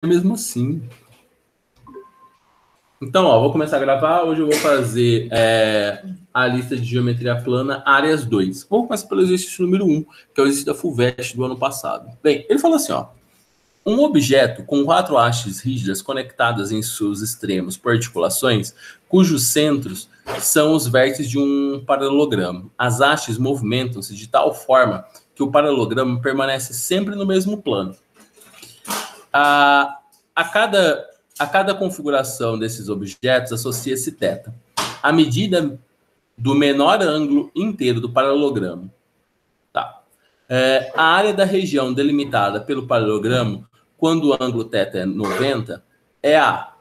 mesmo assim. Então, ó, vou começar a gravar. Hoje eu vou fazer a lista de geometria plana, áreas 2. Vou começar pelo exercício número 1, que é o exercício da FUVEST do ano passado. Bem, ele falou assim, ó. Um objeto com 4 hastes rígidas conectadas em seus extremos por articulações, cujos centros são os vértices de um paralelogramo. As hastes movimentam-se de tal forma que o paralelogramo permanece sempre no mesmo plano. A cada configuração desses objetos associa-se θ. A medida do menor ângulo inteiro do paralelogramo. Tá. A área da região delimitada pelo paralelogramo, quando o ângulo θ é 90, é A.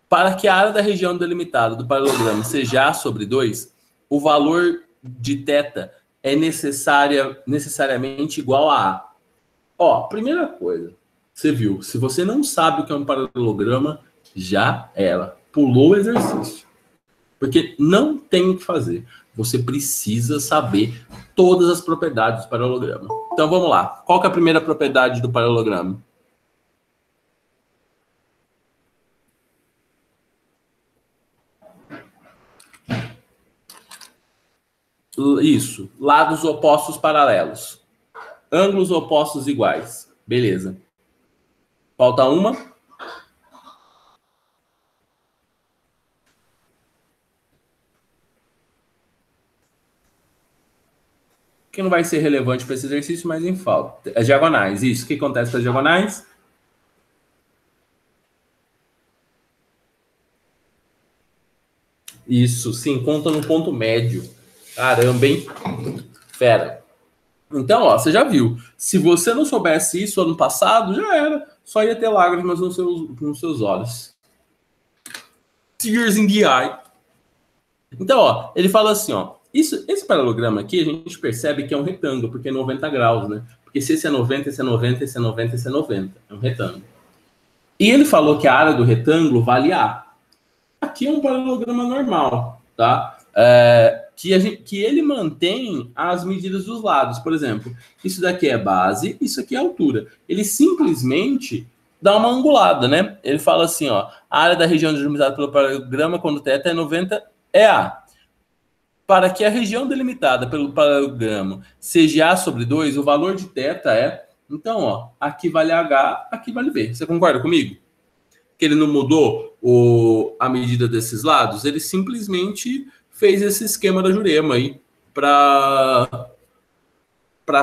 Para que a área da região delimitada do paralelogramo seja A sobre 2, o valor de θ é necessariamente igual a A. Ó, primeira coisa, você viu, se você não sabe o que é um paralelograma, já era. Pulou o exercício. Porque não tem o que fazer. Você precisa saber todas as propriedades do paralelogramo. Então vamos lá. Qual que é a primeira propriedade do paralelogramo? Isso. Lados opostos paralelos. Ângulos opostos iguais. Beleza. Falta uma. Que não vai ser relevante para esse exercício, mas em falta. As diagonais. Isso. O que acontece com as diagonais? Isso. Se encontra no ponto médio. Caramba, hein? Fera. Então, ó, você já viu. Se você não soubesse isso ano passado, já era. Só ia ter lágrimas nos seus olhos. Tears in the eye. Então, ó, ele fala assim, ó. Esse paralelogramo aqui, a gente percebe que é um retângulo, porque é 90 graus, né? Porque se esse é 90, esse é 90, esse é 90, esse é 90. É um retângulo. E ele falou que a área do retângulo vale A. Aqui é um paralelograma normal, tá? Que ele mantém as medidas dos lados. Por exemplo, isso daqui é base, isso aqui é altura. Ele simplesmente dá uma angulada, né? Ele fala assim, ó, a área da região delimitada pelo paralelogramo, quando θ é 90, é A. Para que a região delimitada pelo paralelogramo seja A sobre 2, o valor de θ é... Então, ó, aqui vale H, aqui vale B. Você concorda comigo? Que ele não mudou a medida desses lados? Ele simplesmente fez esse esquema da Jurema aí para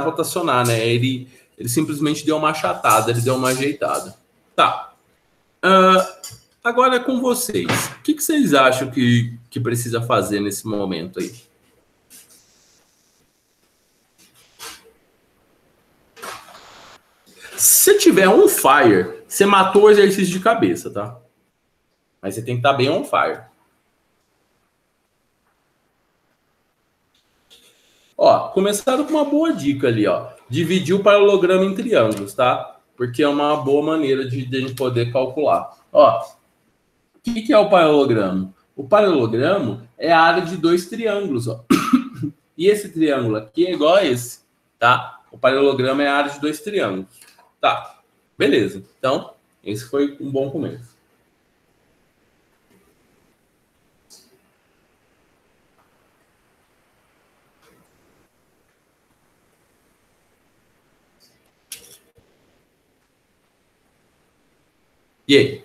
rotacionar, né? Ele simplesmente deu uma achatada, ele deu uma ajeitada. Tá. Agora é com vocês. O que vocês acham que precisa fazer nesse momento aí? Se tiver on fire, você matou o exercício de cabeça, tá? Mas você tem que estar bem on fire. Ó, começaram com uma boa dica ali, ó. Dividir o paralelogramo em triângulos, tá? Porque é uma boa maneira de a gente poder calcular. Ó, o que é o paralelogramo? O paralelogramo é a área de 2 triângulos, ó. E esse triângulo aqui é igual a esse, tá? O paralelogramo é a área de 2 triângulos. Tá, beleza. Então, esse foi um bom começo. E aí?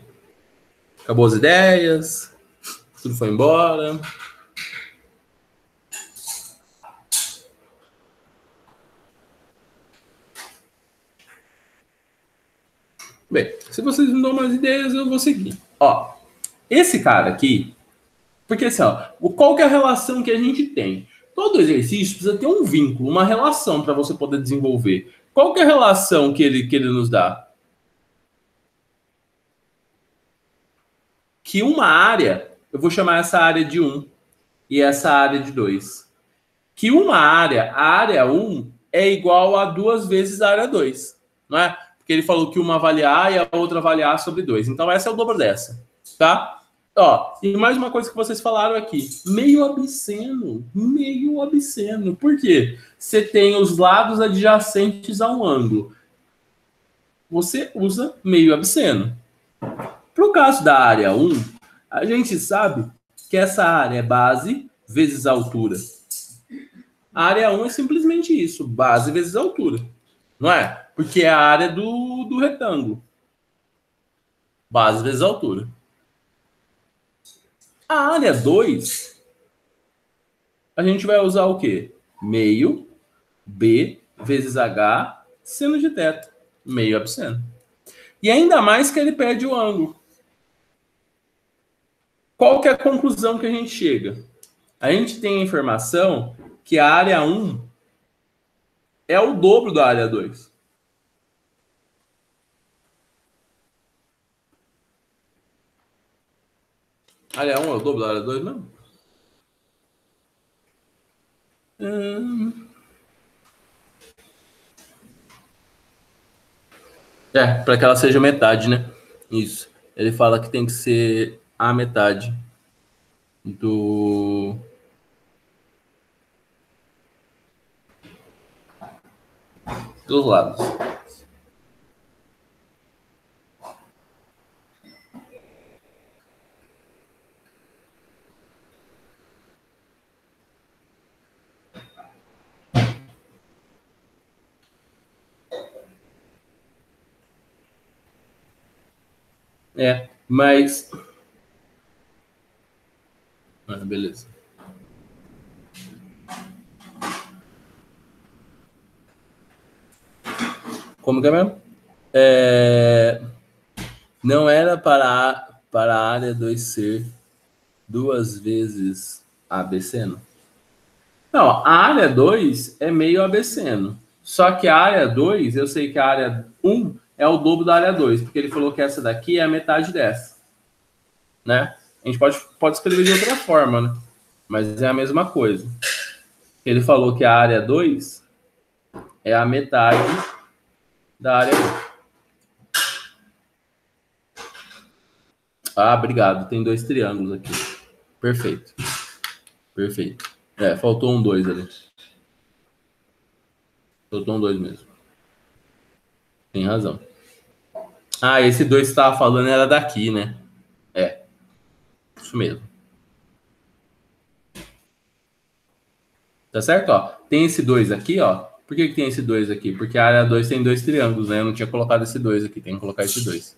Acabou as ideias? Tudo foi embora? Bem, se vocês não dão mais ideias, eu vou seguir. Ó, esse cara aqui, porque assim, ó, qual que é a relação que a gente tem? Todo exercício precisa ter um vínculo, uma relação para você poder desenvolver. Qual que é a relação que ele nos dá? Que uma área, eu vou chamar essa área de 1 e essa área de 2. Que uma área, a área 1, é igual a 2 vezes a área 2, não é? Porque ele falou que uma vale A e a outra vale A sobre 2. Então, essa é o dobro dessa, tá? Ó, e mais uma coisa que vocês falaram aqui. Meio obsceno. Meio obsceno. Por quê? Você tem os lados adjacentes a um ângulo. você usa meio absceno. Para o caso da área 1, a gente sabe que essa área é base vezes altura. A área 1 é simplesmente isso, base vezes altura. Não é? Porque é a área do retângulo. Base vezes altura. A área 2, a gente vai usar o quê? Meio B vezes H seno de θ. Meio absceno. E ainda mais que ele perde o ângulo. Qual que é a conclusão que a gente chega? A gente tem a informação que a área 1 é o dobro da área 2. A área 1 é o dobro da área 2 mesmo? Para que ela seja metade, né? Isso. Ele fala que tem que ser a metade dos lados. Mas... beleza. Como que é mesmo? Não era para a área 2 ser 2 vezes absceno? Não, a área 2 é meio absceno. Só que a área 2, eu sei que a área 1 é o dobro da área 2, porque ele falou que essa daqui é a metade dessa. Né? A gente pode escrever de outra forma, né? Mas é a mesma coisa. Ele falou que a área 2 é a metade da área 1. Ah, obrigado. Tem 2 triângulos aqui. Perfeito. Perfeito. Faltou um 2 ali. Faltou um 2 mesmo. Tem razão. Ah, esse 2 que você estava falando era daqui, né? Isso mesmo. Tá certo? Ó, tem esse 2 aqui, ó. Por que tem esse 2 aqui? Porque a área 2 tem 2 triângulos, né? Eu não tinha colocado esse 2 aqui. Tem que colocar esse 2.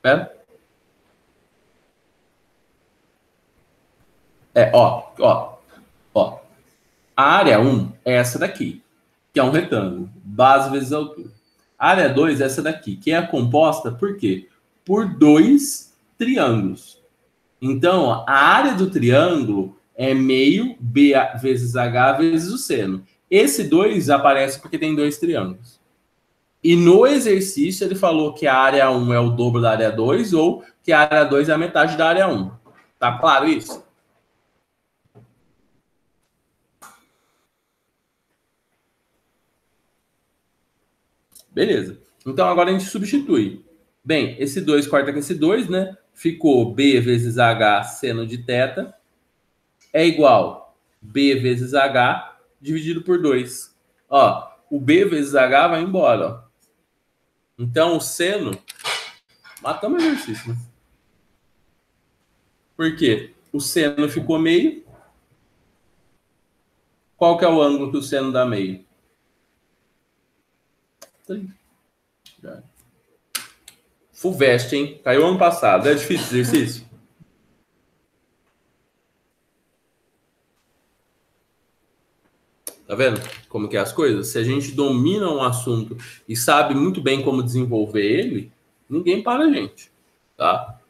Pera. Ó. A área 1 é essa daqui, que é um retângulo. Base vezes altura. A área 2 é essa daqui, que é composta por quê? Por 2 triângulos. Então, a área do triângulo é meio B vezes H vezes o seno. Esse 2 aparece porque tem 2 triângulos. E no exercício ele falou que a área 1 é o dobro da área 2 ou que a área 2 é a metade da área 1. Tá claro isso? Beleza. Então agora a gente substitui. Bem, esse 2 corta com esse 2, né? Ficou B vezes H seno de θ é igual B vezes H dividido por 2. Ó, o B vezes H vai embora, ó. Então o seno... Matamos o exercício, né? Por quê? O seno ficou meio. Qual que é o ângulo que o seno dá meio? 30. Fulvestre, hein? Caiu ano passado. É difícil o exercício? Tá vendo como que é as coisas? Se a gente domina um assunto e sabe muito bem como desenvolver ele, ninguém para a gente, tá?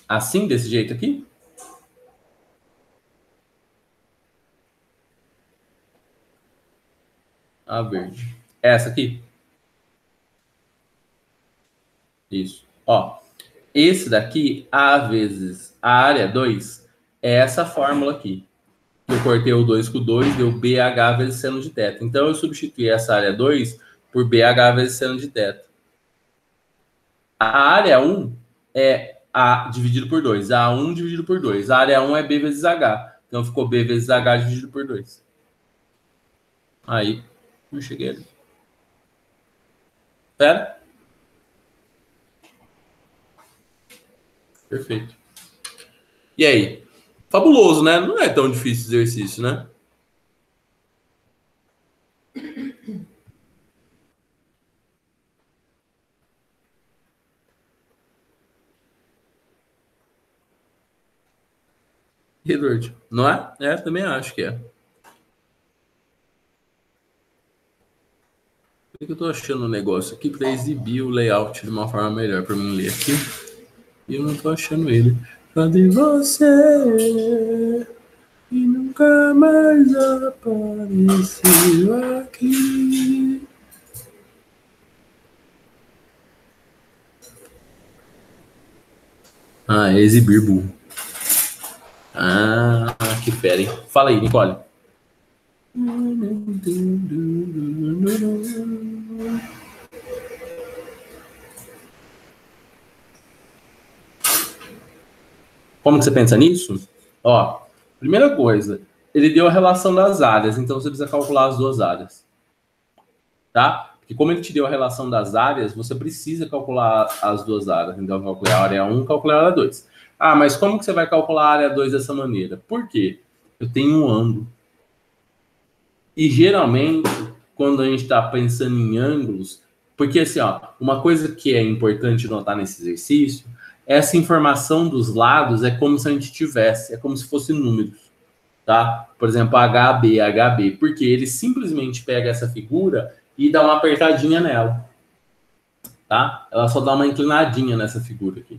Assim, desse jeito aqui? A verde. Essa aqui? Isso. Ó, esse daqui, A vezes a área 2, é essa fórmula aqui. Eu cortei o 2 com o 2, deu BH vezes seno de θ. Então, eu substituí essa área 2 por BH vezes seno de θ. A área 1 é A dividido por 2. A1 dividido por 2. A área 1 é B vezes H. Então ficou B vezes H dividido por 2. Aí, eu cheguei ali. Pera. Perfeito. E aí? Fabuloso, né? Não é tão difícil o exercício, né? Edward, não é? É, também acho que é. Por que eu tô achando um negócio aqui para exibir o layout de uma forma melhor para mim ler aqui? E eu não tô achando ele. Cadê você? E nunca mais apareceu aqui. Ah, é exibir burro. Ah, que fera, hein? Fala aí, Nicole. Como que você pensa nisso? Ó, primeira coisa, ele deu a relação das áreas, então você precisa calcular as duas áreas. Tá? Porque como ele te deu a relação das áreas, você precisa calcular as duas áreas. Então, calcular a área 1, calcular a área 2. Ah, mas como que você vai calcular a área 2 dessa maneira? Por quê? Eu tenho um ângulo. E geralmente, quando a gente está pensando em ângulos, porque assim, ó, uma coisa que é importante notar nesse exercício, essa informação dos lados é como se a gente tivesse, é como se fosse números, tá? Por exemplo, HB, HB, porque ele simplesmente pega essa figura e dá uma apertadinha nela, tá? Ela só dá uma inclinadinha nessa figura aqui.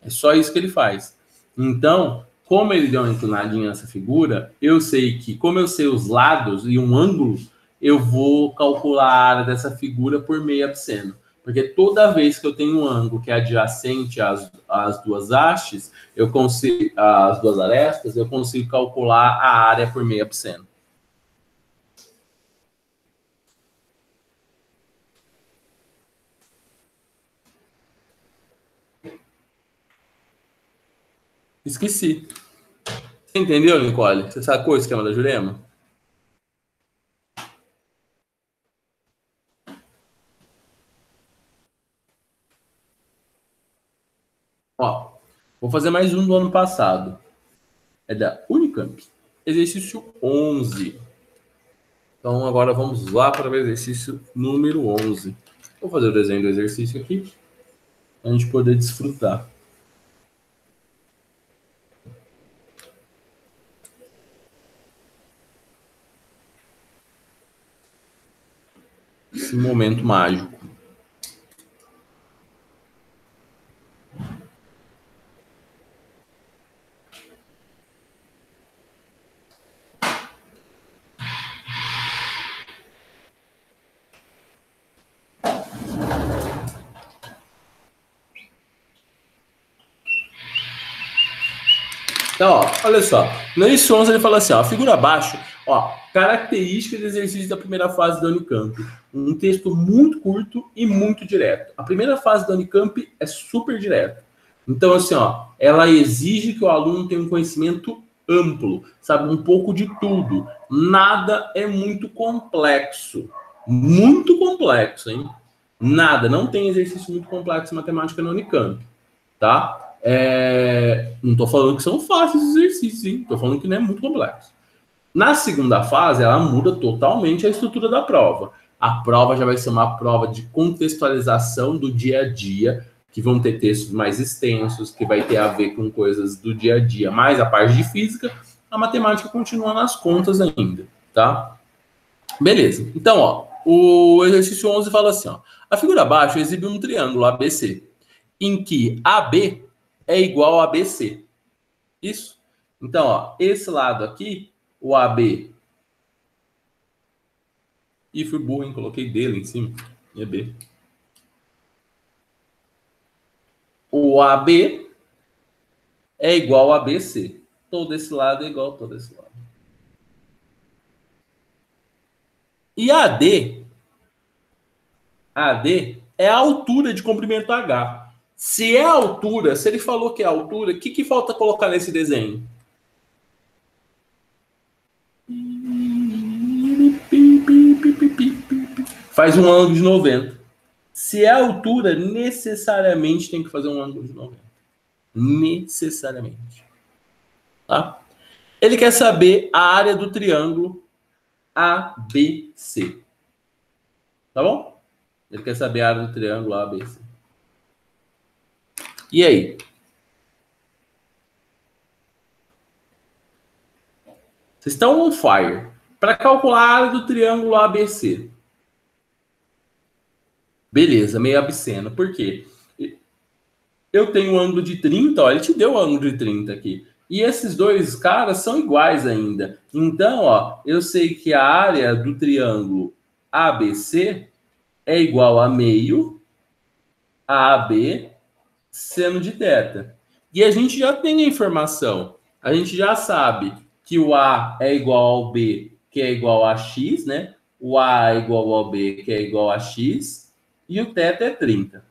É só isso que ele faz. Então, como ele deu uma inclinadinha nessa figura, eu sei que, como eu sei os lados e um ângulo, eu vou calcular a área dessa figura por meio absceno. Porque toda vez que eu tenho um ângulo que é adjacente às duas hastes, eu consigo, às duas arestas, eu consigo calcular a área por meio absceno. Esqueci. Você entendeu, Nicole? Você sacou o esquema da Jurema? Ó, vou fazer mais um do ano passado. É da Unicamp. Exercício 11. Então, agora vamos lá para o exercício número 11. Vou fazer o desenho do exercício aqui, para a gente poder desfrutar. Esse momento mágico. Então, ó, olha só. No exercício 11 ele fala assim, ó, a figura abaixo, ó, características do exercício da primeira fase da Unicamp. Um texto muito curto e muito direto. A primeira fase da Unicamp é super direta. Então, assim, ó, ela exige que o aluno tenha um conhecimento amplo, sabe, um pouco de tudo. Nada é muito complexo. Muito complexo, hein? Nada, não tem exercício muito complexo em matemática na Unicamp, tá? Não estou falando que são fáceis os exercícios, hein? Estou falando que não é muito complexo. Na segunda fase, ela muda totalmente a estrutura da prova. A prova já vai ser uma prova de contextualização do dia a dia, que vão ter textos mais extensos, que vai ter a ver com coisas do dia a dia, mais a parte de física. A matemática continua nas contas ainda, tá? Beleza. Então, ó, o exercício 11 fala assim, ó, a figura abaixo exibe um triângulo ABC, em que AB é igual a BC. Isso. Então, ó, esse lado aqui, o AB. E fui burro, hein? Coloquei D ali em cima. E é B. O AB é igual a BC. Todo esse lado é igual a todo esse lado. E AD é a altura de comprimento H. Se é a altura, se ele falou que é a altura, o que falta colocar nesse desenho? faz um ângulo de 90. Se é a altura, necessariamente tem que fazer um ângulo de 90. Necessariamente. Tá? Ele quer saber a área do triângulo ABC. Tá bom? Ele quer saber a área do triângulo ABC. E aí? Vocês estão on fire. Para calcular a área do triângulo ABC. Beleza, meio obsceno. Por quê? Eu tenho um ângulo de 30, ó, ele te deu o ângulo de 30 aqui. E esses dois caras são iguais ainda. Então, ó, eu sei que a área do triângulo ABC é igual a meio AB seno de θ. E a gente já tem a informação. A gente já sabe que o A é igual ao B, que é igual a X, né? O A é igual ao B, que é igual a X. E o θ é 30.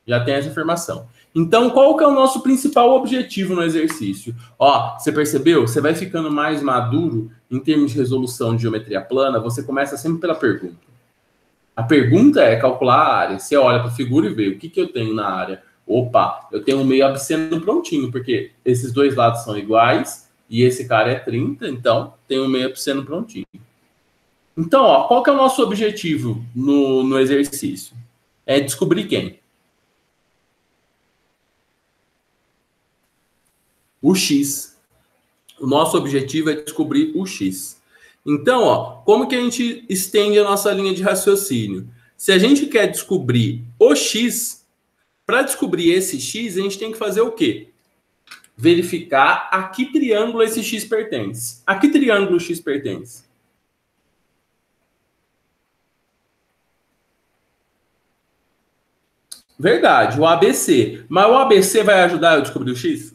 Já tem essa informação. Então, qual que é o nosso principal objetivo no exercício? Ó, você percebeu? Você vai ficando mais maduro em termos de resolução de geometria plana, você começa sempre pela pergunta. A pergunta é calcular a área. Você olha para a figura e vê o que eu tenho na área. Opa, eu tenho um meio absceno prontinho, porque esses dois lados são iguais e esse cara é 30, então tem um meio absceno prontinho. Então, ó, qual que é o nosso objetivo no exercício? É descobrir quem? O X. O nosso objetivo é descobrir o X. Então, ó, como que a gente estende a nossa linha de raciocínio? Se a gente quer descobrir o X, para descobrir esse X, a gente tem que fazer o quê? Verificar a que triângulo esse X pertence. A que triângulo o X pertence? Verdade, o ABC. Mas o ABC vai ajudar eu a descobrir o X?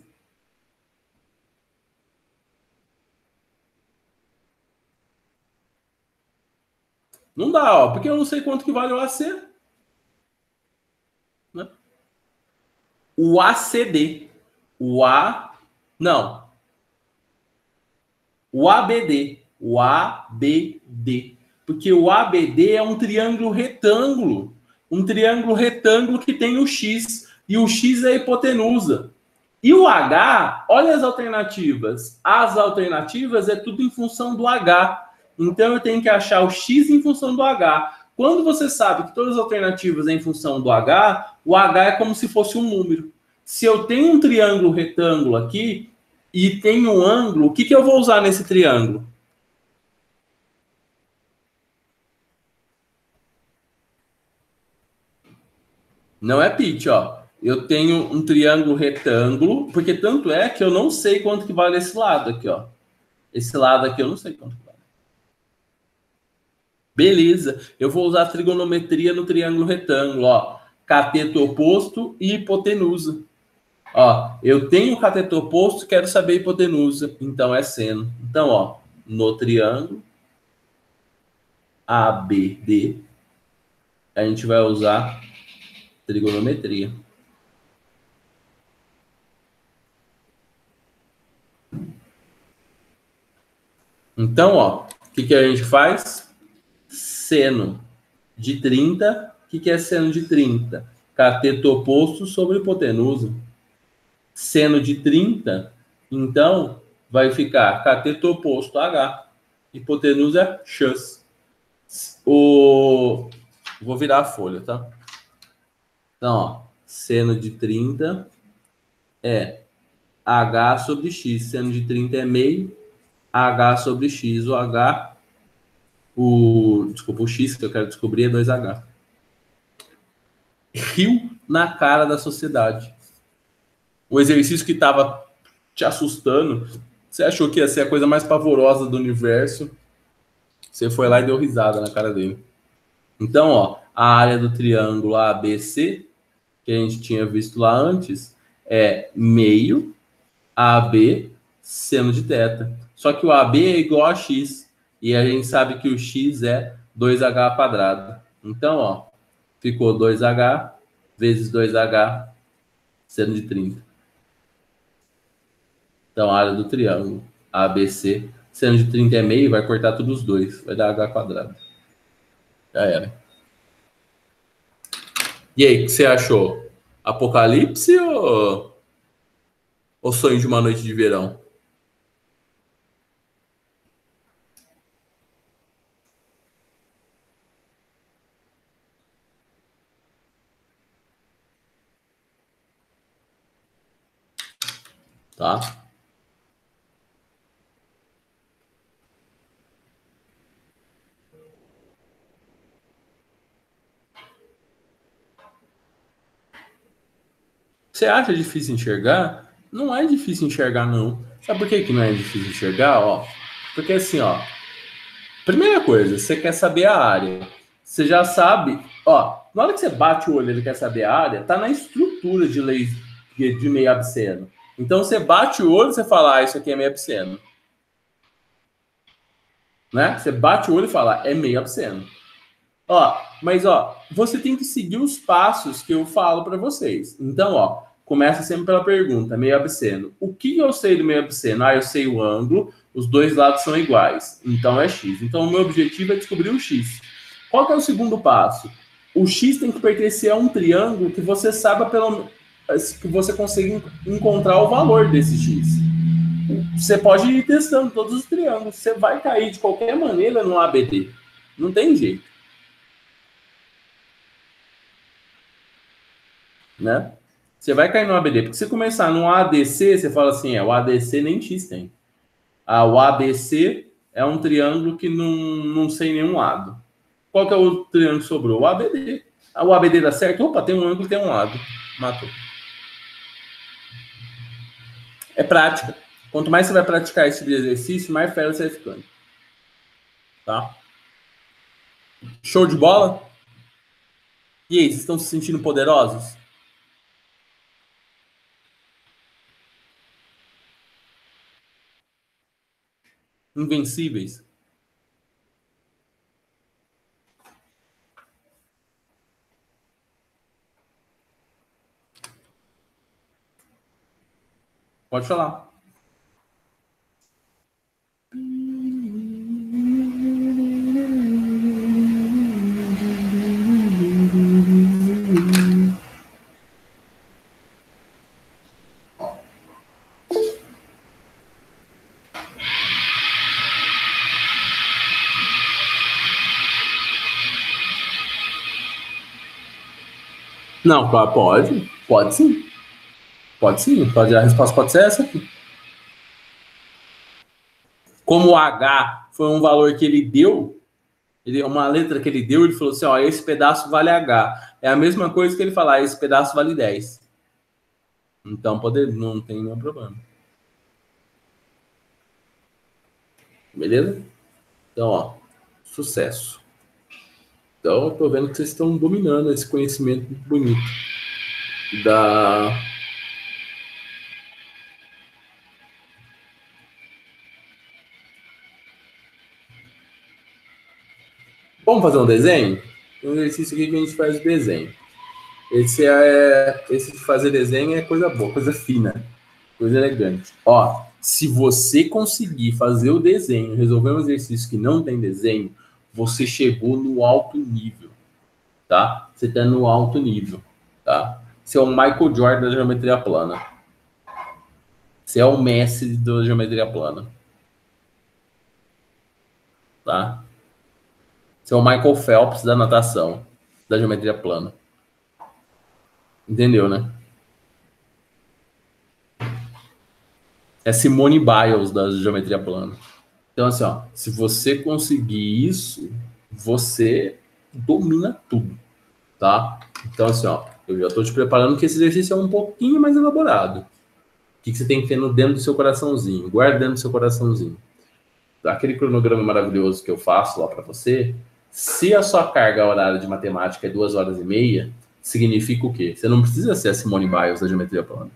Não dá, ó, porque eu não sei quanto que vale o AC. Né? O ACD. O A... Não. O ABD. O ABD. Porque o ABD é um triângulo retângulo. Um triângulo retângulo que tem o X. E o X é a hipotenusa. E o H, olha as alternativas. As alternativas é tudo em função do H. Então eu tenho que achar o X em função do H. Quando você sabe que todas as alternativas é em função do H, o H é como se fosse um número. Se eu tenho um triângulo retângulo aqui e tem um ângulo, o que eu vou usar nesse triângulo? Não é pitch, ó. Eu tenho um triângulo retângulo, porque tanto é que eu não sei quanto que vale esse lado aqui, ó. Esse lado aqui eu não sei quanto que vale. Beleza. Eu vou usar trigonometria no triângulo retângulo, ó. Cateto oposto e hipotenusa. Ó, eu tenho cateto oposto, quero saber hipotenusa. Então é seno. Então, ó, no triângulo ABD, a gente vai usar trigonometria. Então, ó, o que a gente faz? Seno de 30. O que é seno de 30? Cateto oposto sobre hipotenusa. Seno de 30, então, vai ficar cateto oposto H. Hipotenusa é X. Vou virar a folha, tá? Então, ó, seno de 30 é H sobre X. Seno de 30 é meio. H sobre X. O H, desculpa, o X que eu quero descobrir é 2H. Rio na cara da sociedade. O exercício que estava te assustando, você achou que ia ser a coisa mais pavorosa do universo, você foi lá e deu risada na cara dele. Então, ó, a área do triângulo ABC, que a gente tinha visto lá antes, é meio AB seno de θ. Só que o AB é igual a x, e a gente sabe que o x é 2h quadrado. Então, ó, ficou 2h vezes 2h seno de 30. Então, a área do triângulo ABC, seno de 30 é meio, vai cortar todos os dois, vai dar h quadrado. Já era. E aí, o que você achou? Apocalipse ou sonho de uma noite de verão? Tá? Você acha difícil enxergar? Não é difícil enxergar, não. Sabe por que não é difícil enxergar? Ó, porque assim, ó. Primeira coisa, você quer saber a área. Você já sabe, ó, na hora que você bate o olho e ele quer saber a área, tá na estrutura de lei de meio absceno. Então você bate o olho e você fala, isso aqui é meio absceno. Né? Você bate o olho e fala, é meio absceno. Ó, mas ó, você tem que seguir os passos que eu falo para vocês. Então, ó, começa sempre pela pergunta, meio absceno. O que eu sei do meio absceno? Eu sei o ângulo, os dois lados são iguais, então é x. Então, o meu objetivo é descobrir o x. Qual que é o segundo passo? O x tem que pertencer a um triângulo que você saiba que você consiga encontrar o valor desse x. Você pode ir testando todos os triângulos. Você vai cair de qualquer maneira no ABD. Não tem jeito. Né? Você vai cair no ABD. Porque se começar no ADC, você fala assim, o ADC nem X tem. O ABC é um triângulo que não sei nenhum lado. Qual que é o triângulo que sobrou? O ABD. O ABD dá certo? Opa, tem um ângulo e tem um lado. Matou. É prática. Quanto mais você vai praticar esse tipo de exercício, mais fera você vai ficando. Tá? Show de bola? E aí, vocês estão se sentindo poderosos? Invencíveis? Pode falar. Não, pode. Pode sim. Pode sim. A resposta pode ser essa aqui. Como o H foi um valor que ele deu, uma letra que ele deu, ele falou assim, ó, esse pedaço vale H. É a mesma coisa que ele falar, esse pedaço vale 10. Então, não tem nenhum problema. Beleza? Então, ó, sucesso. Então, eu tô vendo que vocês estão dominando esse conhecimento bonito da... Vamos fazer um desenho? Um exercício aqui que a gente faz o desenho. Esse de fazer desenho é coisa boa, coisa fina, coisa elegante. Ó, se você conseguir fazer o desenho, resolver um exercício que não tem desenho, você chegou no alto nível, tá? Você tá no alto nível, tá? Você é o Michael Jordan da geometria plana. Você é o Messi da geometria plana. Tá? Você é o Michael Phelps da natação, da geometria plana. Entendeu, né? É Simone Biles da geometria plana. Então, assim, ó, se você conseguir isso, você domina tudo, tá? Então, assim, ó, eu já estou te preparando que esse exercício é um pouquinho mais elaborado. O que você tem que ter dentro do seu coraçãozinho? Guarda dentro do seu coraçãozinho. Aquele cronograma maravilhoso que eu faço lá para você, se a sua carga horária de matemática é 2h30, significa o quê? Você não precisa ser a Simone Biles da geometria plana.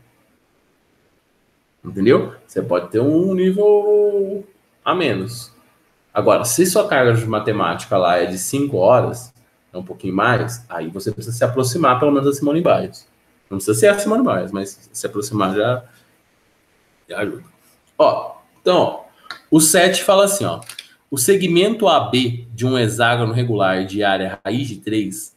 Entendeu? Você pode ter um nível a menos. Agora, se sua carga de matemática lá é de 5 horas, é um pouquinho mais, aí você precisa se aproximar pelo menos da Simone Biles. Não precisa ser a Simone Biles, mas se aproximar já ajuda. Ó, então, ó, o 7 fala assim, ó. o segmento AB de um hexágono regular de área raiz de 3,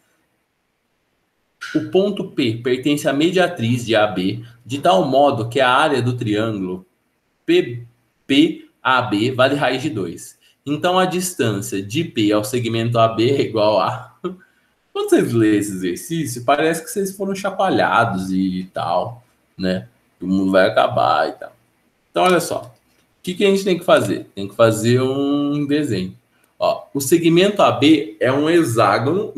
o ponto P pertence à mediatriz de AB, de tal modo que a área do triângulo PAB vale raiz de 2. Então, a distância de P ao segmento AB é igual a... Quando vocês lêem esse exercício, parece que vocês foram chacoalhados e tal, né? O mundo vai acabar e tal. Então, olha só. O que a gente tem que fazer? Tem que fazer um desenho. Ó, o segmento AB é um hexágono.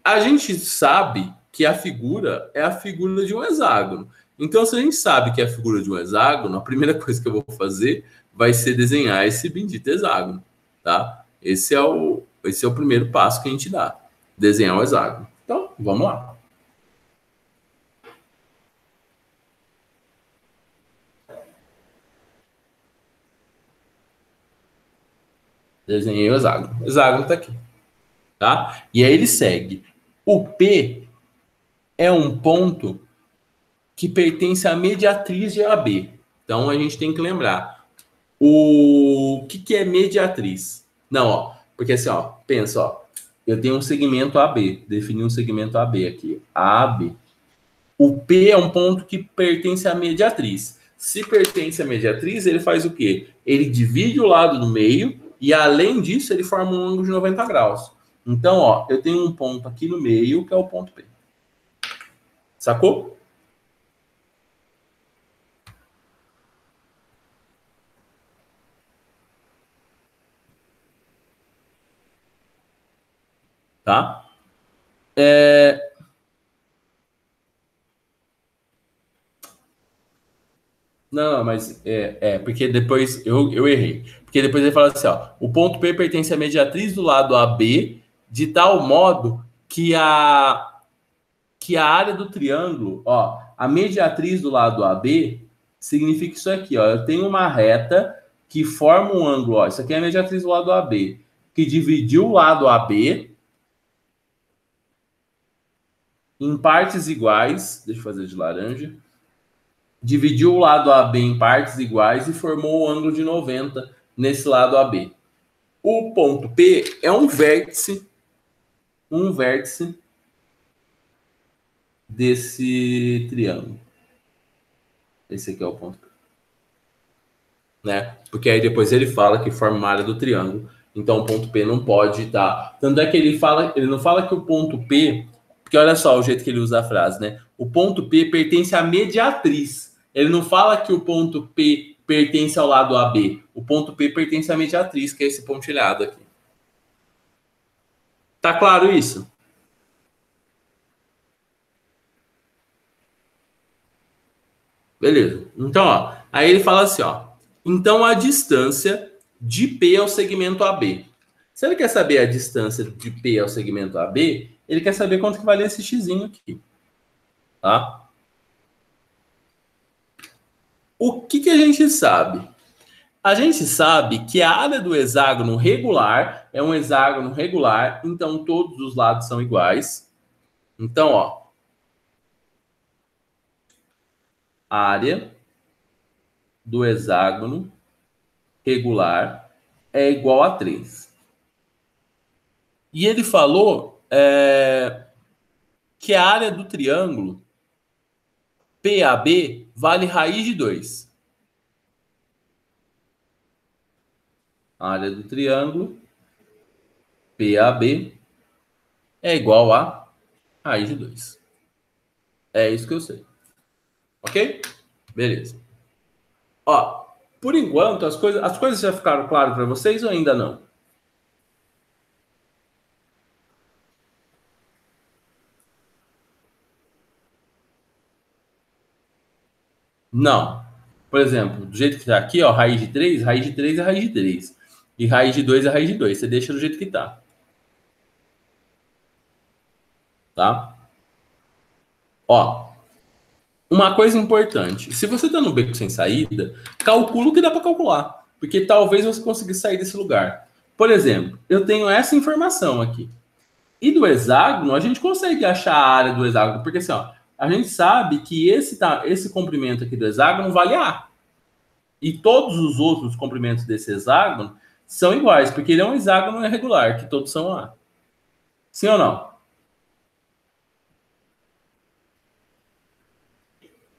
A gente sabe que a figura é a figura de um hexágono. Então, se a gente sabe que é a figura de um hexágono, a primeira coisa que eu vou fazer vai ser desenhar esse bendito hexágono, tá? Esse é o primeiro passo que a gente dá. Desenhar o hexágono. Então, vamos lá. Desenhei o hexágono. O hexágono tá aqui. Tá? E aí ele segue. O P é um ponto que pertence à mediatriz de AB. Então, a gente tem que lembrar. O que é mediatriz? Não, ó. Porque assim, ó. Pensa, ó. Eu tenho um segmento AB. Defini um segmento AB aqui. AB. O P é um ponto que pertence à mediatriz. Se pertence à mediatriz, ele faz o quê? Ele divide o lado do meio e, além disso, ele forma um ângulo de 90 graus. Então, ó, eu tenho um ponto aqui no meio, que é o ponto P. Sacou? Tá? Não, mas porque depois eu errei. Porque depois ele fala assim, ó, o ponto P pertence à mediatriz do lado AB, de tal modo que a área do triângulo, ó, a mediatriz do lado AB significa isso aqui, ó, eu tenho uma reta que forma um ângulo, ó, isso aqui é a mediatriz do lado AB, que dividiu o lado AB em partes iguais, deixa eu fazer de laranja, dividiu o lado AB em partes iguais e formou o ângulo de 90 nesse lado AB. O ponto P é um vértice desse triângulo. Esse aqui é o ponto P. Né? Porque aí depois ele fala que forma uma área do triângulo. Então o ponto P não pode estar. Tanto é que ele não fala que o ponto P, porque olha só o jeito que ele usa a frase, né? O ponto P pertence à mediatriz. Ele não fala que o ponto P pertence ao lado AB. O ponto P pertence à mediatriz, que é esse pontilhado aqui. Tá claro isso? Beleza. Então, ó, aí ele fala assim, ó. Então a distância de P ao segmento AB. Se ele quer saber a distância de P ao segmento AB, ele quer saber quanto que vale esse x aqui. Tá? O que a gente sabe? A gente sabe que a área do hexágono regular é um hexágono regular, então todos os lados são iguais. Então, ó, a área do hexágono regular é igual a 3. E ele falou que a área do triângulo PAB vale raiz de 2. A área do triângulo PAB é igual a raiz de 2. É isso que eu sei. Ok? Beleza. Ó, por enquanto, as coisas já ficaram claras para vocês ou ainda não? Não. Por exemplo, do jeito que está aqui, ó, raiz de 3 é raiz de 3. E raiz de 2 é raiz de 2. Você deixa do jeito que está. Tá? Ó, uma coisa importante. Se você está no beco sem saída, calcula o que dá para calcular. Porque talvez você consiga sair desse lugar. Por exemplo, eu tenho essa informação aqui. E do hexágono, a gente consegue achar a área do hexágono. Porque assim, ó, a gente sabe que esse comprimento aqui do hexágono vale A. E todos os outros comprimentos desse hexágono São iguais, porque ele é um hexágono irregular, que todos são A. Sim ou não?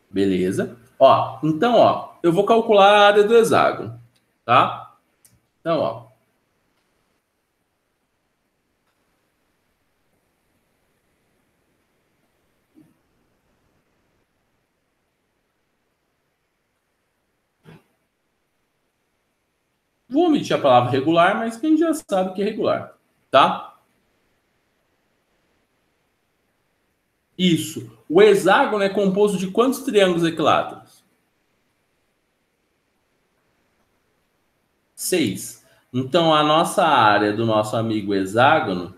Beleza. Ó, então, ó, eu vou calcular a área do hexágono, tá? Então, ó. Vou omitir a palavra regular, mas quem já sabe que é regular, tá? Isso. O hexágono é composto de quantos triângulos equiláteros? 6. Então, a nossa área do nosso amigo hexágono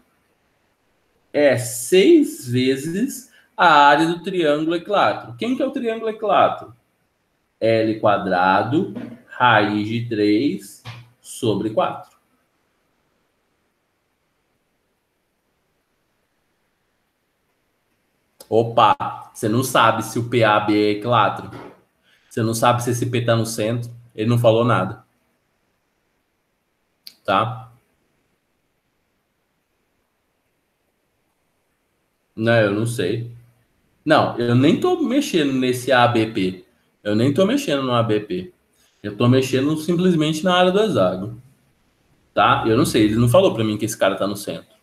é 6 vezes a área do triângulo equilátero. Quem que é o triângulo equilátero? L quadrado, raiz de 3 sobre 4. Opa, você não sabe se o PAB é equilátero. Você não sabe se esse P está no centro. Ele não falou nada. Tá? Não, eu não sei. Não, eu nem tô mexendo nesse ABP. Eu nem tô mexendo no ABP. Eu tô mexendo simplesmente na área do hexágono. Tá? Eu não sei, ele não falou para mim que esse cara tá no centro.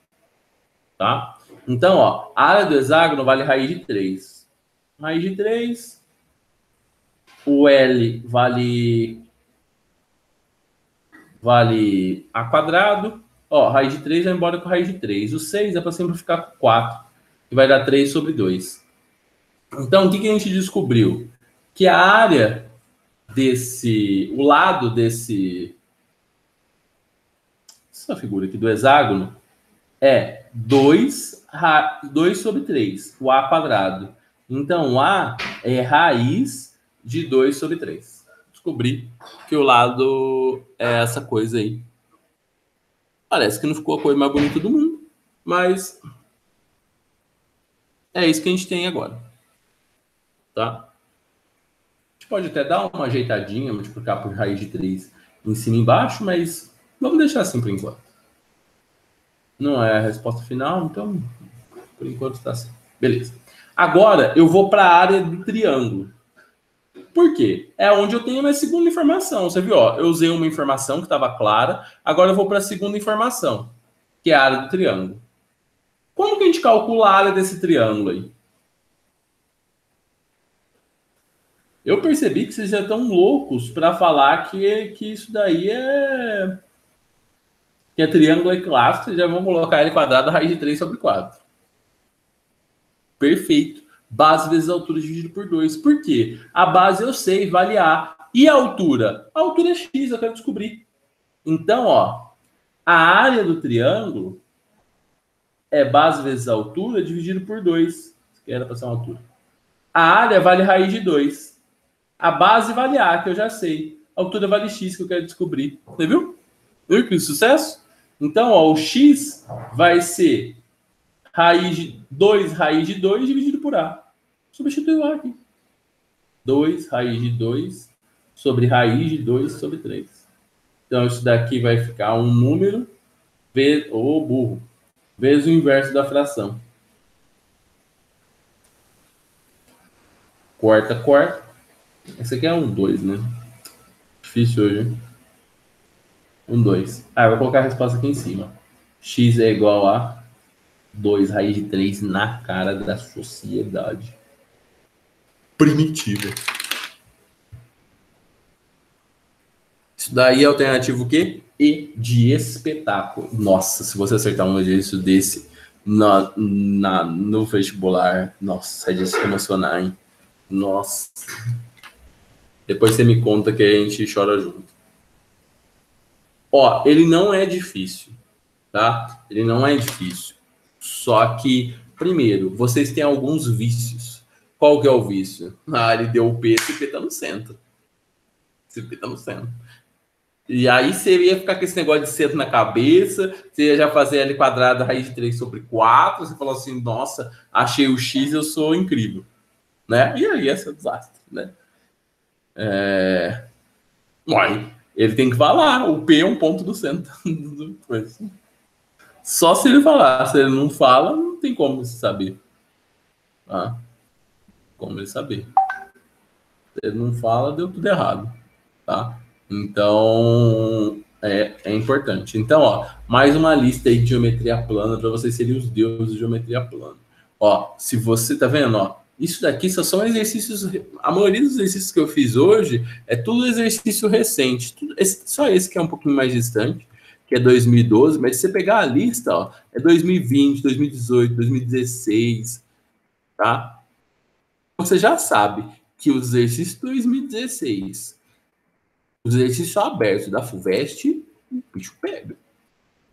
Tá? Então, ó, a área do hexágono vale raiz de 3. Raiz de 3. O L vale A quadrado. Ó, raiz de 3 vai embora com raiz de 3. O 6 é para simplificar com 4. Que vai dar 3 sobre 2. Então, o que a gente descobriu? Que a área o lado essa figura aqui do hexágono é 2 sobre 3, o A quadrado. Então, o A é raiz de 2 sobre 3. Descobri que o lado é essa coisa aí. Parece que não ficou a coisa mais bonita do mundo, mas é isso que a gente tem agora. Tá? A gente pode até dar uma ajeitadinha, multiplicar por raiz de 3 em cima e embaixo, mas vamos deixar assim por enquanto. Não é a resposta final, então por enquanto está assim. Beleza. Agora eu vou para a área do triângulo. Por quê? É onde eu tenho a minha segunda informação. Você viu? Ó, eu usei uma informação que estava clara, agora eu vou para a segunda informação, que é a área do triângulo. Como que a gente calcula a área desse triângulo aí? Eu percebi que vocês já estão loucos para falar que isso daí que é triângulo equilátero, vocês já vão colocar L quadrado raiz de 3 sobre 4. Perfeito. Base vezes altura dividido por 2. Por quê? A base eu sei, vale A. E a altura? A altura é X, eu quero descobrir. Então, ó, a área do triângulo é base vezes altura dividido por 2. Que era para ser uma altura. A área vale raiz de 2. A base vale A, que eu já sei. A altura vale X, que eu quero descobrir. Você viu? Viu que sucesso? Então, ó, o X vai ser raiz de 2 dividido por A. Substitui o A aqui. 2 raiz de 2 sobre raiz de 2 sobre 3. Então, isso daqui vai ficar um número burro, vezes o inverso da fração. Corta, corta. Esse aqui é um 2, né? Difícil hoje, hein? Um 2. Ah, eu vou colocar a resposta aqui em cima. X é igual a 2 raiz de 3 na cara da sociedade primitiva. Isso daí é alternativo o quê? E de espetáculo. Nossa, se você acertar um exercício desse no vestibular, nossa, é de se emocionar, hein? Nossa. Depois você me conta que a gente chora junto. Ó, ele não é difícil, tá? Ele não é difícil. Só que, primeiro, vocês têm alguns vícios. Qual que é o vício? Ah, ele deu o P, esse P tá no centro. Esse P tá no centro. E aí você ia ficar com esse negócio de centro na cabeça, você ia já fazer L quadrado raiz de 3 sobre 4, você falou assim, nossa, achei o X, eu sou incrível. Né? E aí esse é um desastre, né? Uai, Ele tem que falar, o P é um ponto do centro. Só se ele falar, se ele não fala, não tem como ele saber. Tá? Como ele saber. Se ele não fala, deu tudo errado. Tá? Então, é importante. Então, ó, mais uma lista aí de geometria plana para vocês serem os deuses de geometria plana. Ó, se você tá vendo, ó, isso daqui só são exercícios. A maioria dos exercícios que eu fiz hoje é tudo exercício recente. Só esse que é um pouquinho mais distante, que é 2012, mas se você pegar a lista, ó, é 2020, 2018, 2016, tá? Você já sabe que os exercícios 2016, os exercícios abertos da FUVEST, o bicho pega,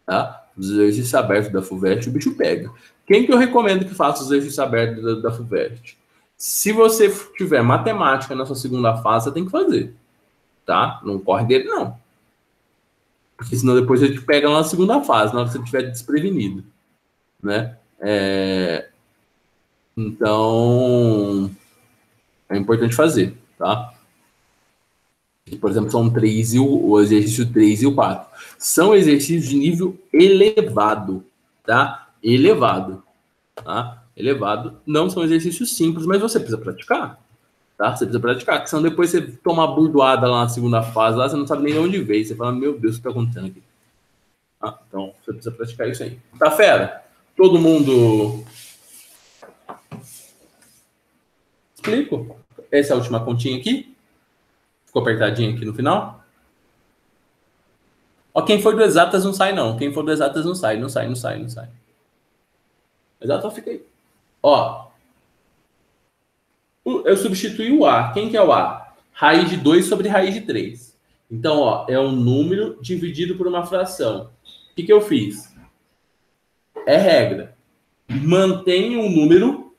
tá? Os exercícios abertos da FUVEST, o bicho pega. Quem que eu recomendo que faça os exercícios abertos da FUVEST? Se você tiver matemática na sua segunda fase, você tem que fazer, tá? Não corre dele, não. Porque senão depois ele te pega lá na segunda fase, na hora que você estiver desprevenido, né? Então, é importante fazer, tá? Por exemplo, são o exercício 3 e o 4. São exercícios de nível elevado, tá? Elevado, tá? Elevado. Não são exercícios simples, mas você precisa praticar, tá? Você precisa praticar, porque senão depois você toma uma burdoada lá na segunda fase, lá você não sabe nem de onde veio. Você fala, meu Deus, o que está acontecendo aqui? Então, você precisa praticar isso aí. Tá, fera? Todo mundo... Explico? Essa é a última continha aqui. Ficou apertadinho aqui no final. Ó, quem for do exatas não sai, não. Quem for do exatas não sai, não sai, não sai, não sai. Exato, fica aí. Ó, eu substituí o A. Quem que é o A? Raiz de 2 sobre raiz de 3. Então, ó, é um número dividido por uma fração. O que eu fiz? É regra. Mantém um número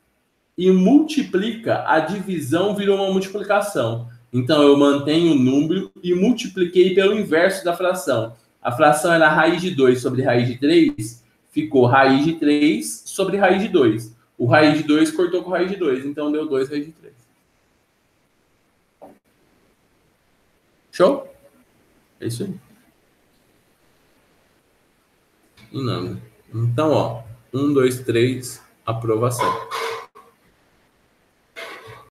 e multiplica. A divisão virou uma multiplicação. Então, eu mantenho o número e multipliquei pelo inverso da fração. A fração era raiz de 2 sobre raiz de 3. Ficou raiz de 3 sobre raiz de 2. O raiz de 2 cortou com raiz de 2. Então, deu 2 raiz de 3. Show? É isso aí. E não. Então, ó. 1, 2, 3. Aprovação.